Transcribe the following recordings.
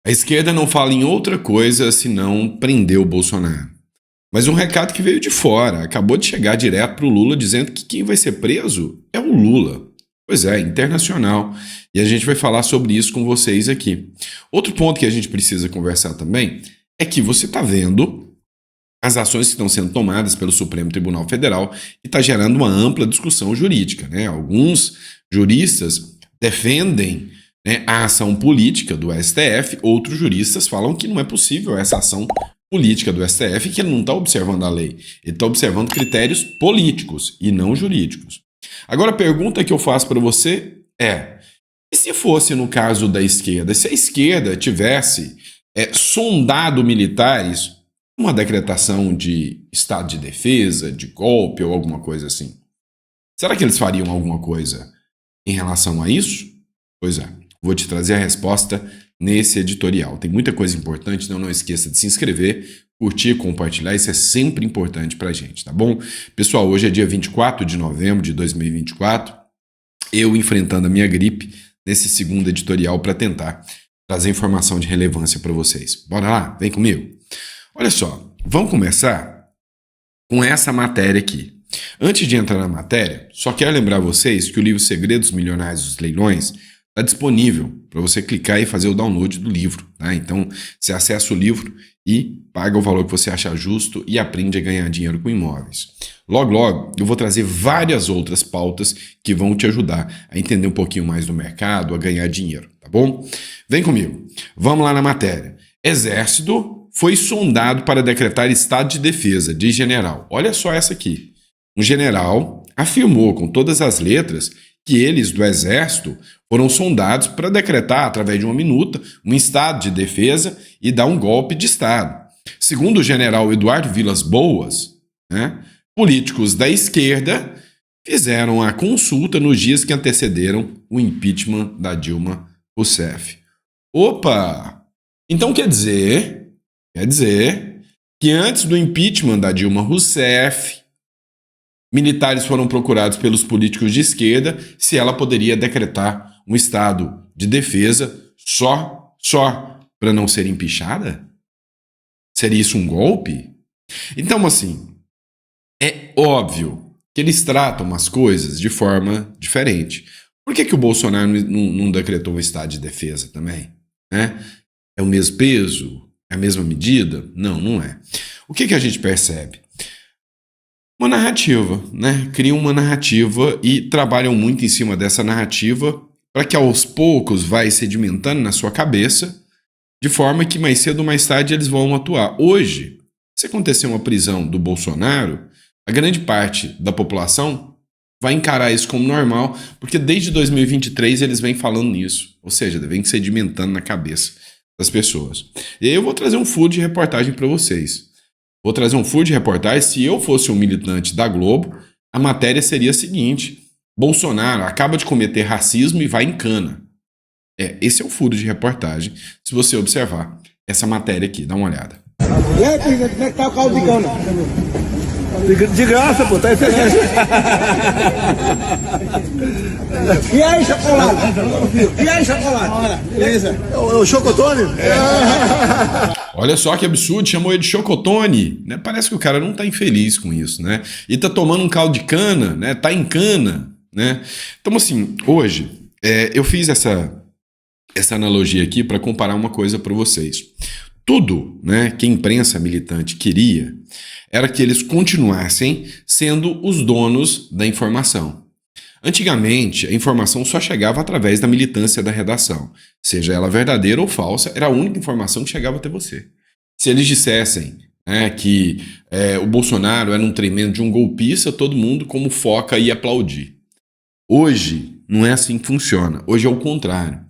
A esquerda não fala em outra coisa senão prender o Bolsonaro. Mas um recado que veio de fora, acabou de chegar direto para o Lula dizendo que quem vai ser preso é o Lula. Pois é, internacional. E a gente vai falar sobre isso com vocês aqui. Outro ponto que a gente precisa conversar também é que você está vendo as ações que estão sendo tomadas pelo Supremo Tribunal Federal e está gerando uma ampla discussão jurídica, né? Alguns juristas defendem, né, a ação política do STF, outros juristas falam que não é possível essa ação política do STF, que ele não está observando a lei, ele está observando critérios políticos e não jurídicos. Agora a pergunta que eu faço para você é: e se fosse no caso da esquerda, se a esquerda tivesse sondado militares, uma decretação de estado de defesa, de golpe ou alguma coisa assim, será que eles fariam alguma coisa em relação a isso? Pois é, vou te trazer a resposta nesse editorial. Tem muita coisa importante, então não esqueça de se inscrever, curtir, compartilhar, isso é sempre importante pra gente, tá bom? Pessoal, hoje é dia 24 de novembro de 2024, eu enfrentando a minha gripe nesse segundo editorial para tentar trazer informação de relevância para vocês. Bora lá? Vem comigo. Olha só, vamos começar com essa matéria aqui. Antes de entrar na matéria, só quero lembrar vocês que o livro Segredos Milionários dos Leilões está disponível para você clicar e fazer o download do livro, tá? Então, você acessa o livro e paga o valor que você achar justo e aprende a ganhar dinheiro com imóveis. Logo, logo, eu vou trazer várias outras pautas que vão te ajudar a entender um pouquinho mais do mercado, a ganhar dinheiro, tá bom? Vem comigo. Vamos lá na matéria. Exército foi sondado para decretar estado de defesa, diz general. Olha só essa aqui. Um general afirmou com todas as letras que eles do Exército foram sondados para decretar, através de uma minuta, um estado de defesa e dar um golpe de Estado. Segundo o general Eduardo Vilas Boas, né, políticos da esquerda fizeram a consulta nos dias que antecederam o impeachment da Dilma Rousseff. Opa! Então quer dizer que antes do impeachment da Dilma Rousseff, militares foram procurados pelos políticos de esquerda se ela poderia decretar um estado de defesa só para não ser empichada? Seria isso um golpe? Então, assim, é óbvio que eles tratam as coisas de forma diferente. Por que o Bolsonaro não decretou um estado de defesa também? Né? É o mesmo peso? É a mesma medida? Não, não é. O que a gente percebe? Uma narrativa, né? Criam uma narrativa e trabalham muito em cima dessa narrativa para que aos poucos vai sedimentando na sua cabeça, de forma que mais cedo ou mais tarde eles vão atuar. Hoje, se acontecer uma prisão do Bolsonaro, a grande parte da população vai encarar isso como normal, porque desde 2023 eles vêm falando nisso, ou seja, vem sedimentando na cabeça das pessoas. E aí eu vou trazer um furo de reportagem para vocês. Vou trazer um furo de reportagem. Se eu fosse um militante da Globo, a matéria seria a seguinte: Bolsonaro acaba de cometer racismo e vai em cana. Esse é o furo de reportagem, se você observar essa matéria aqui. Dá uma olhada. E aí, presidente, como é que tá o caldo de cana? De graça, pô, tá excelente. E aí, chocolate? E aí, chocolate? Beleza. O Chocotone? Olha só que absurdo, chamou ele de Chocotone, né? Parece que o cara não tá infeliz com isso, né? E tá tomando um caldo de cana, né? Tá em cana, né? Então, assim, hoje, eu fiz essa analogia aqui para comparar uma coisa para vocês. Tudo, né, que a imprensa militante queria era que eles continuassem sendo os donos da informação. Antigamente, a informação só chegava através da militância da redação. Seja ela verdadeira ou falsa, era a única informação que chegava até você. Se eles dissessem, né, que o Bolsonaro era um tremendo de um golpista, todo mundo, como foca, ia aplaudir. Hoje, não é assim que funciona. Hoje é o contrário.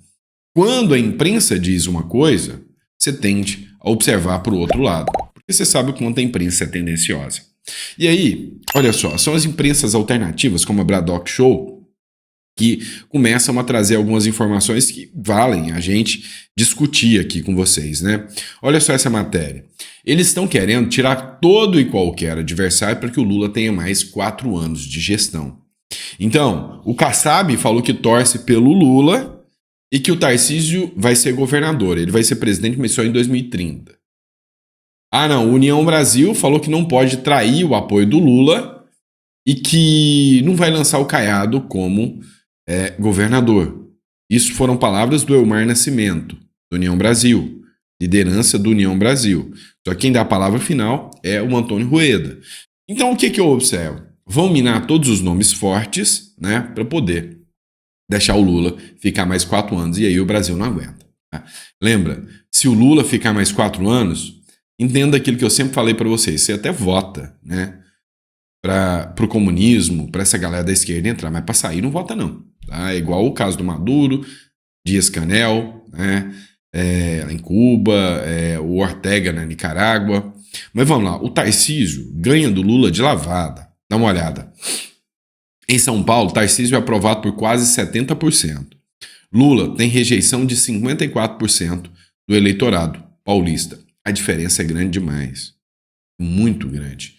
Quando a imprensa diz uma coisa, você tende a observar para o outro lado, porque você sabe o quanto a imprensa é tendenciosa. E aí, olha só, são as imprensas alternativas, como a Braddock Show, que começam a trazer algumas informações que valem a gente discutir aqui com vocês, né? Olha só essa matéria. Eles estão querendo tirar todo e qualquer adversário para que o Lula tenha mais 4 anos de gestão. Então, o Kassab falou que torce pelo Lula e que o Tarcísio vai ser governador. Ele vai ser presidente, mas só em 2030. Ah, não. União Brasil falou que não pode trair o apoio do Lula e que não vai lançar o Caiado como governador. Isso foram palavras do Elmar Nascimento, do União Brasil, liderança do União Brasil. Só que quem dá a palavra final é o Antônio Rueda. Então, o que eu observo? Vão minar todos os nomes fortes, né, para poder deixar o Lula ficar mais 4 anos. E aí o Brasil não aguenta. Tá? Lembra, se o Lula ficar mais 4 anos, entenda aquilo que eu sempre falei para vocês. Você até vota, né, para o comunismo, para essa galera da esquerda entrar, mas para sair não vota não. Tá? É igual o caso do Maduro, Dias-Canel, né, em Cuba, o Ortega na Nicarágua. Mas vamos lá, o Tarcísio ganha do Lula de lavada. Dá uma olhada. Em São Paulo, Tarcísio é aprovado por quase 70%. Lula tem rejeição de 54% do eleitorado paulista. A diferença é grande demais. Muito grande.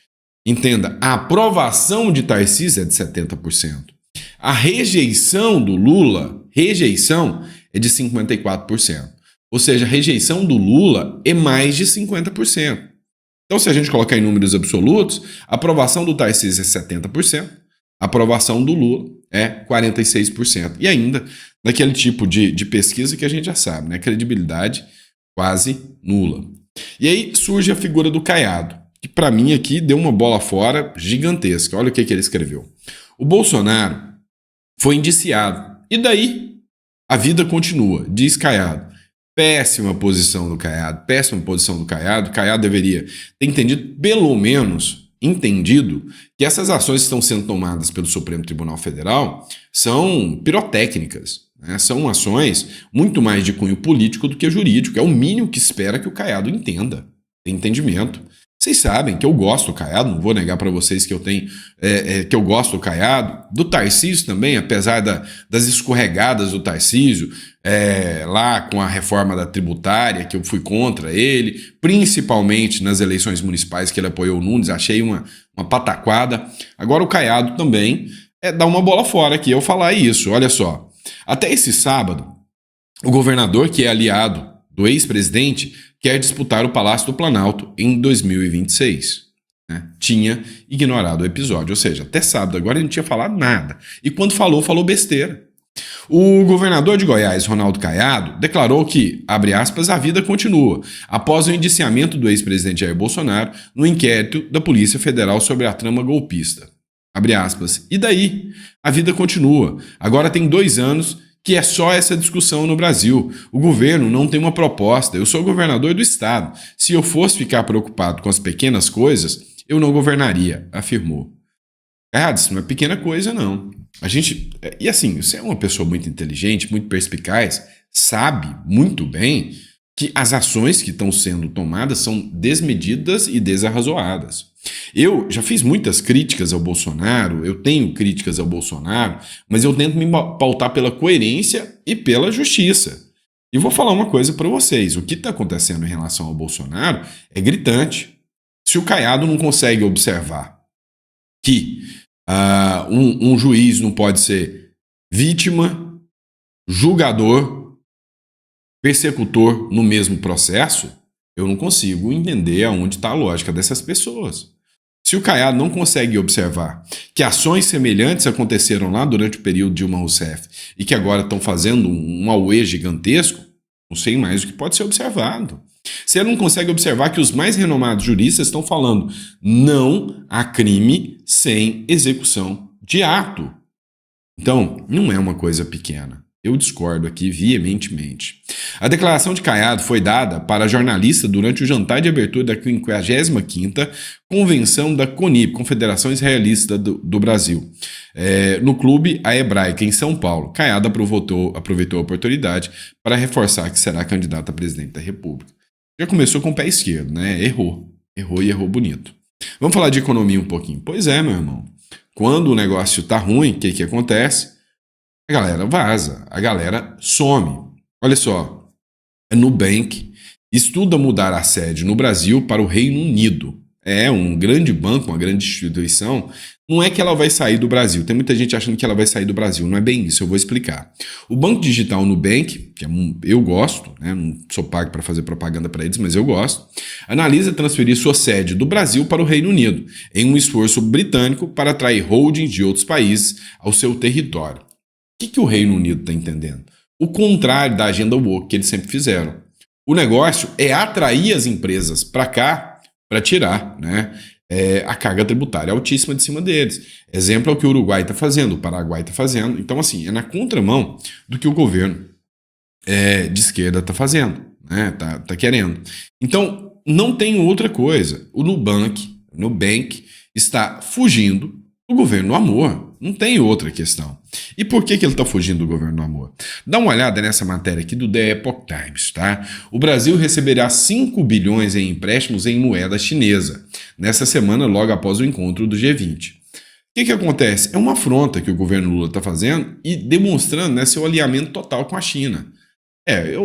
Entenda, a aprovação de Tarcísio é de 70%. A rejeição do Lula, é de 54%. Ou seja, a rejeição do Lula é mais de 50%. Então, se a gente colocar em números absolutos, a aprovação do Tarcísio é 70%, a aprovação do Lula é 46%. E ainda, naquele tipo de pesquisa que a gente já sabe, né? Credibilidade quase nula. E aí surge a figura do Caiado, que para mim aqui deu uma bola fora gigantesca. Olha o que ele escreveu. O Bolsonaro foi indiciado. E daí? A vida continua, diz Caiado. Péssima posição do Caiado, péssima posição do Caiado. Caiado deveria ter entendido, pelo menos entendido, que essas ações que estão sendo tomadas pelo Supremo Tribunal Federal são pirotécnicas, né? São ações muito mais de cunho político do que jurídico. É o mínimo que espera que o Caiado entenda, tem entendimento. Vocês sabem que eu gosto do Caiado, não vou negar para vocês que eu tenho que eu gosto do Caiado, do Tarcísio também, apesar das escorregadas do Tarcísio, lá com a reforma da tributária, que eu fui contra ele, principalmente nas eleições municipais que ele apoiou o Nunes, achei uma pataquada. Agora o Caiado também dá uma bola fora aqui eu falar isso, olha só. Até esse sábado, o governador, que é aliado do ex-presidente, quer disputar o Palácio do Planalto em 2026. Né? Tinha ignorado o episódio, ou seja, até sábado agora ele não tinha falado nada. E quando falou besteira. O governador de Goiás, Ronaldo Caiado, declarou que, abre aspas, a vida continua, após o indiciamento do ex-presidente Jair Bolsonaro no inquérito da Polícia Federal sobre a trama golpista. Abre aspas. E daí? A vida continua. Agora tem 2 anos que é só essa discussão no Brasil. O governo não tem uma proposta. Eu sou governador do estado. Se eu fosse ficar preocupado com as pequenas coisas, eu não governaria, afirmou. Isso não é pequena coisa, não. E assim, você é uma pessoa muito inteligente, muito perspicaz, sabe muito bem que as ações que estão sendo tomadas são desmedidas e desarrazoadas. Eu já fiz muitas críticas ao Bolsonaro, eu tenho críticas ao Bolsonaro, mas eu tento me pautar pela coerência e pela justiça. E vou falar uma coisa para vocês, o que está acontecendo em relação ao Bolsonaro é gritante. Se o Caiado não consegue observar que um juiz não pode ser vítima, julgador, persecutor no mesmo processo, eu não consigo entender aonde está a lógica dessas pessoas. Se o Caiado não consegue observar que ações semelhantes aconteceram lá durante o período de Dilma Rousseff e que agora estão fazendo um auê gigantesco, não sei mais o que pode ser observado. Se ele não consegue observar que os mais renomados juristas estão falando não há crime sem execução de ato. Então, não é uma coisa pequena. Eu discordo aqui veementemente. A declaração de Caiado foi dada para a jornalista durante o jantar de abertura da 55ª Convenção da CONIB, Confederação Israelita do Brasil, no Clube A Hebraica, em São Paulo. Caiado aproveitou a oportunidade para reforçar que será candidato a presidente da República. Já começou com o pé esquerdo, né? Errou e errou bonito. Vamos falar de economia um pouquinho? Pois é, meu irmão. Quando o negócio tá ruim, o que acontece? A galera vaza, a galera some. Olha só, a Nubank estuda mudar a sede no Brasil para o Reino Unido. é um grande banco, uma grande instituição, não é que ela vai sair do Brasil. Tem muita gente achando que ela vai sair do Brasil. Não é bem isso, eu vou explicar. O Banco Digital Nubank, que eu gosto, né, não sou pago para fazer propaganda para eles, mas eu gosto, analisa transferir sua sede do Brasil para o Reino Unido, em um esforço britânico para atrair holdings de outros países ao seu território. O que o Reino Unido está entendendo? O contrário da agenda woke que eles sempre fizeram. O negócio é atrair as empresas para cá para tirar, né, a carga tributária altíssima de cima deles. Exemplo é o que o Uruguai está fazendo, o Paraguai está fazendo. Então, assim, é na contramão do que o governo de esquerda está fazendo, né, tá querendo. Então, não tem outra coisa. O Nubank está fugindo do governo do amor. Não tem outra questão. E por que ele está fugindo do governo do amor? Dá uma olhada nessa matéria aqui do The Epoch Times, tá? O Brasil receberá 5 bilhões em empréstimos em moeda chinesa, nessa semana logo após o encontro do G20. O que acontece? É uma afronta que o governo Lula está fazendo e demonstrando, né, seu alinhamento total com a China.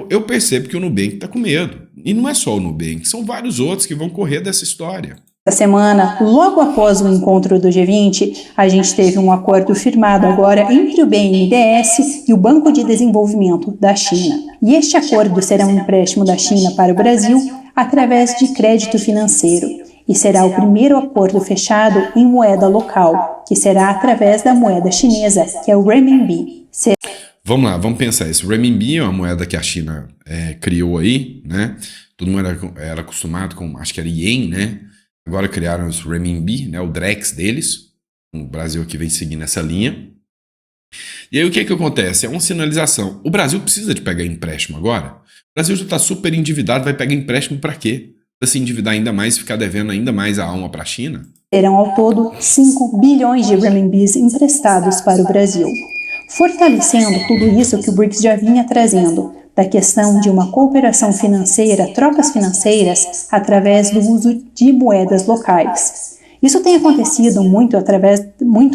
Eu percebo que o Nubank está com medo. E não é só o Nubank, são vários outros que vão correr dessa história. Essa semana, logo após o encontro do G20, a gente teve um acordo firmado agora entre o BNDES e o Banco de Desenvolvimento da China. E este acordo será um empréstimo da China para o Brasil através de crédito financeiro. E será o primeiro acordo fechado em moeda local, que será através da moeda chinesa, que é o renminbi. Vamos lá, vamos pensar isso. O renminbi é uma moeda que a China criou aí, né? Todo mundo era acostumado com, acho que era ien, né? Agora criaram os renminbi, né, o Drex deles. O Brasil aqui vem seguindo essa linha. E aí o que acontece? É uma sinalização. O Brasil precisa de pegar empréstimo agora? O Brasil já está super endividado, vai pegar empréstimo para quê? Para se endividar ainda mais e ficar devendo ainda mais a alma para a China? Serão ao todo 5 bilhões de renminbis emprestados para o Brasil, fortalecendo tudo isso que o BRICS já vinha trazendo, da questão de uma cooperação financeira, trocas financeiras, através do uso de moedas locais. Isso tem acontecido muito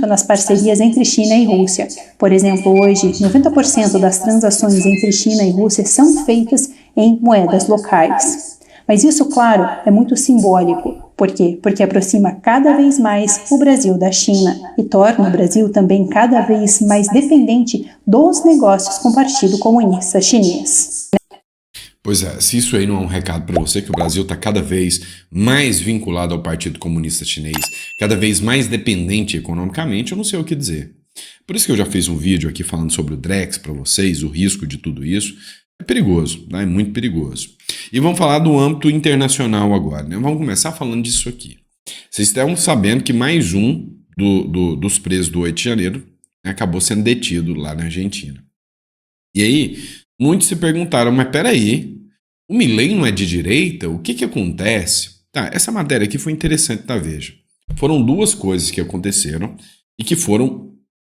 nas parcerias entre China e Rússia. Por exemplo, hoje, 90% das transações entre China e Rússia são feitas em moedas locais. Mas isso, claro, é muito simbólico. Por quê? Porque aproxima cada vez mais o Brasil da China e torna o Brasil também cada vez mais dependente dos negócios com o Partido Comunista Chinês. Pois é, se isso aí não é um recado para você, que o Brasil está cada vez mais vinculado ao Partido Comunista Chinês, cada vez mais dependente economicamente, eu não sei o que dizer. Por isso que eu já fiz um vídeo aqui falando sobre o Drex para vocês, o risco de tudo isso. É perigoso, né? É muito perigoso. E vamos falar do âmbito internacional agora, né? Vamos começar falando disso aqui. Vocês estão sabendo que mais um dos presos do 8 de janeiro, né, acabou sendo detido lá na Argentina. E aí, muitos se perguntaram, mas peraí, o Milei não é de direita? O que acontece? Tá, essa matéria aqui foi interessante da Veja. Foram duas coisas que aconteceram e que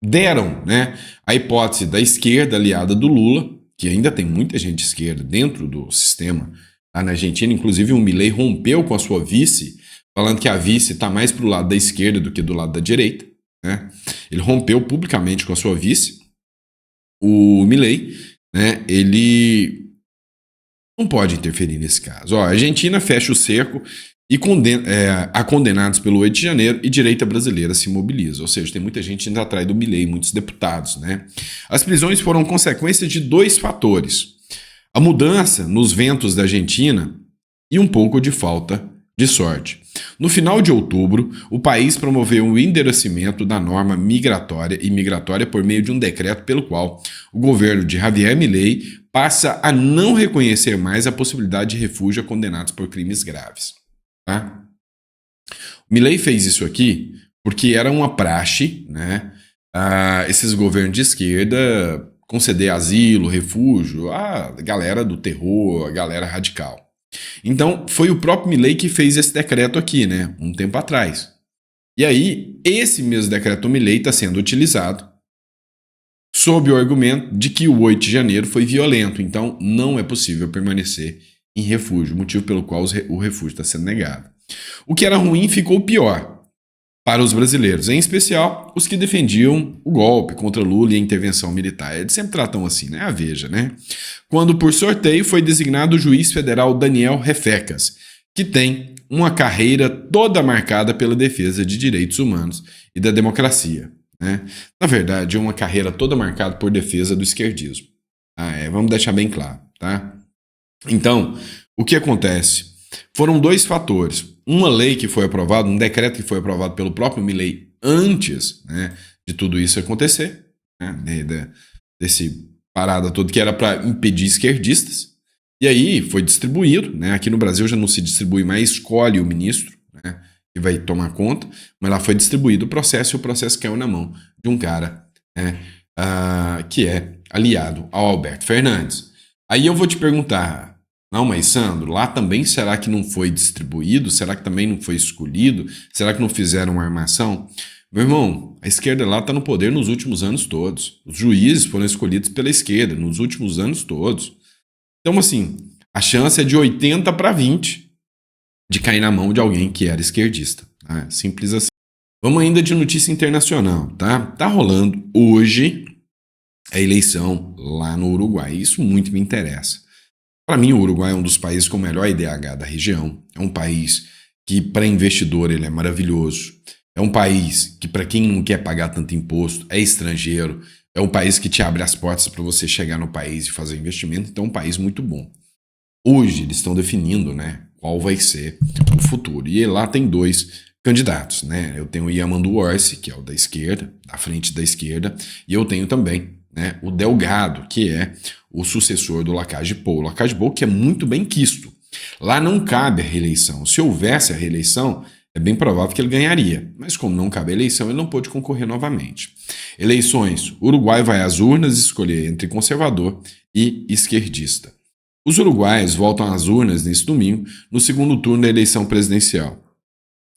deram, né, a hipótese da esquerda aliada do Lula, que ainda tem muita gente esquerda dentro do sistema lá na Argentina, inclusive o Milei rompeu com a sua vice, falando que a vice está mais para o lado da esquerda do que do lado da direita, né? Ele rompeu publicamente com a sua vice. O Milei, né, ele não pode interferir nesse caso. A Argentina fecha o cerco e a condenados pelo 8 de janeiro e direita brasileira se mobiliza. Ou seja, tem muita gente indo atrás do Milei, muitos deputados, né? As prisões foram consequência de 2 fatores. A mudança nos ventos da Argentina e um pouco de falta de sorte. No final de outubro, o país promoveu o endurecimento da norma migratória por meio de um decreto pelo qual o governo de Javier Milei passa a não reconhecer mais a possibilidade de refúgio a condenados por crimes graves. Tá? O Milei fez isso aqui porque era uma praxe, né, esses governos de esquerda conceder asilo, refúgio à galera do terror, a galera radical. Então, foi o próprio Milei que fez esse decreto aqui, né, um tempo atrás. E aí, esse mesmo decreto do Milei está sendo utilizado sob o argumento de que o 8 de janeiro foi violento, então não é possível permanecer em refúgio, motivo pelo qual o refúgio está sendo negado. O que era ruim ficou pior para os brasileiros, em especial os que defendiam o golpe contra Lula e a intervenção militar. Eles sempre tratam assim, né? A Veja, né? Quando, por sorteio, foi designado o juiz federal Daniel Refecas, que tem uma carreira toda marcada pela defesa de direitos humanos e da democracia, né? Na verdade, é uma carreira toda marcada por defesa do esquerdismo. Vamos deixar bem claro, tá? Então, o que acontece? Foram dois fatores. Uma lei que foi aprovada, um decreto que foi aprovado pelo próprio Milei antes, né, de tudo isso acontecer, né, desse parada toda que era para impedir esquerdistas. E aí foi distribuído, né? Aqui no Brasil já não se distribui mais, escolhe o ministro, né, que vai tomar conta, mas lá foi distribuído o processo e o processo caiu na mão de um cara, né, que é aliado ao Alberto Fernandes. Aí eu vou te perguntar, não, mas Sandro, lá também será que não foi distribuído? Será que também não foi escolhido? Será que não fizeram uma armação? Meu irmão, a esquerda lá está no poder nos últimos anos todos. Os juízes foram escolhidos pela esquerda nos últimos anos todos. Então, assim, a chance é de 80-20 de cair na mão de alguém que era esquerdista. Tá? Simples assim. Vamos ainda de notícia internacional, tá? Tá rolando hoje a eleição lá no Uruguai. Isso muito me interessa. Para mim, o Uruguai é um dos países com o melhor IDH da região. É um país que, para investidor, ele é maravilhoso. É um país que, para quem não quer pagar tanto imposto, é estrangeiro. É um país que te abre as portas para você chegar no país e fazer investimento. Então, é um país muito bom. Hoje, eles estão definindo, né, qual vai ser o futuro. E lá tem dois candidatos, né? Eu tenho o Yamandu Orsi, que é o da esquerda, da frente da esquerda. E eu tenho também, né, o Delgado, que é o sucessor do Lacalle Pou. O Lacalle Pou que é muito bem quisto. Lá não cabe a reeleição. Se houvesse a reeleição, é bem provável que ele ganharia. Mas como não cabe a eleição, ele não pôde concorrer novamente. Eleições. O Uruguai vai às urnas escolher entre conservador e esquerdista. Os uruguaios voltam às urnas nesse domingo, no segundo turno da eleição presidencial.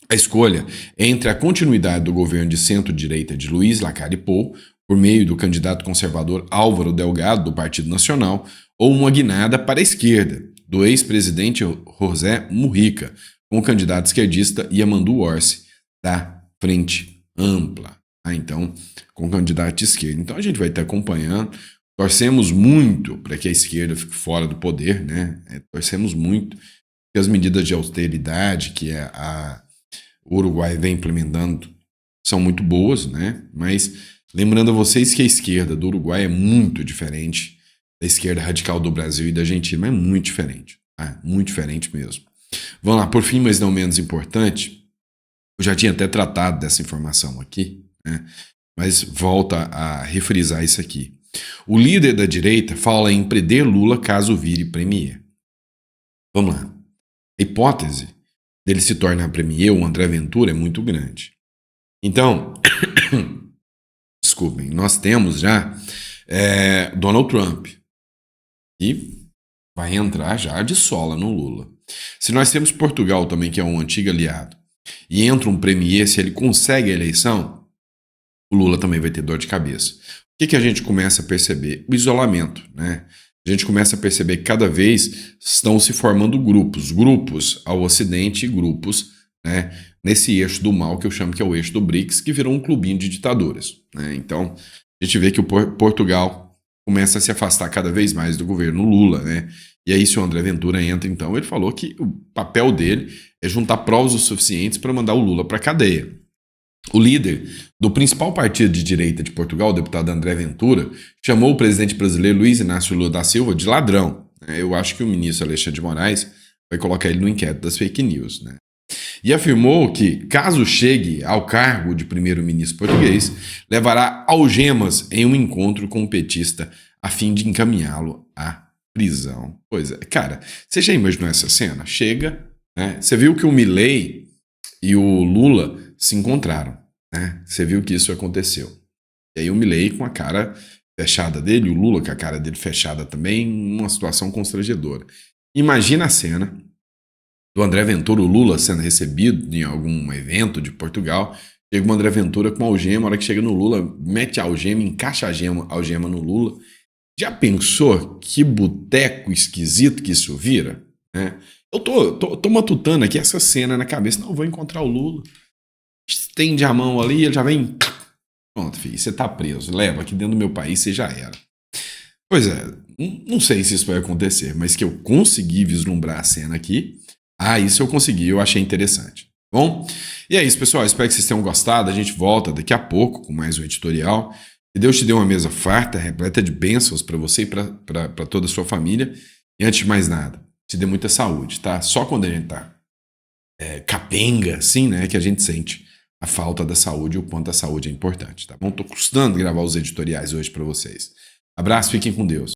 A escolha é entre a continuidade do governo de centro-direita de Luiz Lacalle Pou, por meio do candidato conservador Álvaro Delgado, do Partido Nacional, ou uma guinada para a esquerda, do ex-presidente José Mujica, com o candidato esquerdista Yamandu Orsi, da Frente Ampla. Então, com o candidato de esquerda. Então, a gente vai estar acompanhando. Torcemos muito para que a esquerda fique fora do poder, né? Torcemos muito que as medidas de austeridade que o Uruguai vem implementando são muito boas, né? Mas lembrando a vocês que a esquerda do Uruguai é muito diferente da esquerda radical do Brasil e da Argentina, mas é muito diferente, tá? Muito diferente mesmo. Vamos lá, por fim, mas não menos importante, eu já tinha até tratado dessa informação aqui, né? Mas volta a refrisar isso aqui. O líder da direita fala em prender Lula caso vire premier. Vamos lá. A hipótese dele se tornar premier, o André Ventura, é muito grande. Então, desculpem, nós temos já Donald Trump, e vai entrar já de sola no Lula. Se nós temos Portugal também, que é um antigo aliado, e entra um premier, se ele consegue a eleição, o Lula também vai ter dor de cabeça. O que a gente começa a perceber? O isolamento, né? A gente começa a perceber que cada vez estão se formando grupos ao ocidente e grupos, né, nesse eixo do mal que eu chamo que é o eixo do BRICS, que virou um clubinho de ditaduras, né? Então, a gente vê que o Portugal começa a se afastar cada vez mais do governo Lula, né? E aí, se o André Ventura entra, então, ele falou que o papel dele é juntar provas o suficientes para mandar o Lula para a cadeia. O líder do principal partido de direita de Portugal, o deputado André Ventura, chamou o presidente brasileiro Luiz Inácio Lula da Silva de ladrão. Eu acho que o ministro Alexandre de Moraes vai colocar ele no inquérito das fake news, né? E afirmou que, caso chegue ao cargo de primeiro-ministro português, levará algemas em um encontro com o petista a fim de encaminhá-lo à prisão. Pois é, cara, você já imaginou essa cena? Chega, né? Você viu que o Milei e o Lula se encontraram, né? Você viu que isso aconteceu. E aí o Milei com a cara fechada dele, o Lula com a cara dele fechada também, uma situação constrangedora. Imagina a cena do André Ventura, o Lula sendo recebido em algum evento de Portugal, chega o André Ventura com uma algema, a hora que chega no Lula, mete a algema, encaixa a algema no Lula. Já pensou que boteco esquisito que isso vira? Né? Eu tô matutando aqui essa cena na cabeça. Não, vou encontrar o Lula. Estende a mão ali, ele já vem. Pronto, filho, você tá preso. Leva aqui dentro do meu país, você já era. Pois é, não sei se isso vai acontecer, mas que eu consegui vislumbrar a cena aqui, Ah, isso eu consegui, eu achei interessante. Bom, e é isso, pessoal. Espero que vocês tenham gostado. A gente volta daqui a pouco com mais um editorial. Que Deus te dê uma mesa farta, repleta de bênçãos para você e para toda a sua família. E antes de mais nada, te dê muita saúde, tá? Só quando a gente tá capenga, assim, né, que a gente sente a falta da saúde e o quanto a saúde é importante, tá bom? Tô custando gravar os editoriais hoje para vocês. Abraço, fiquem com Deus.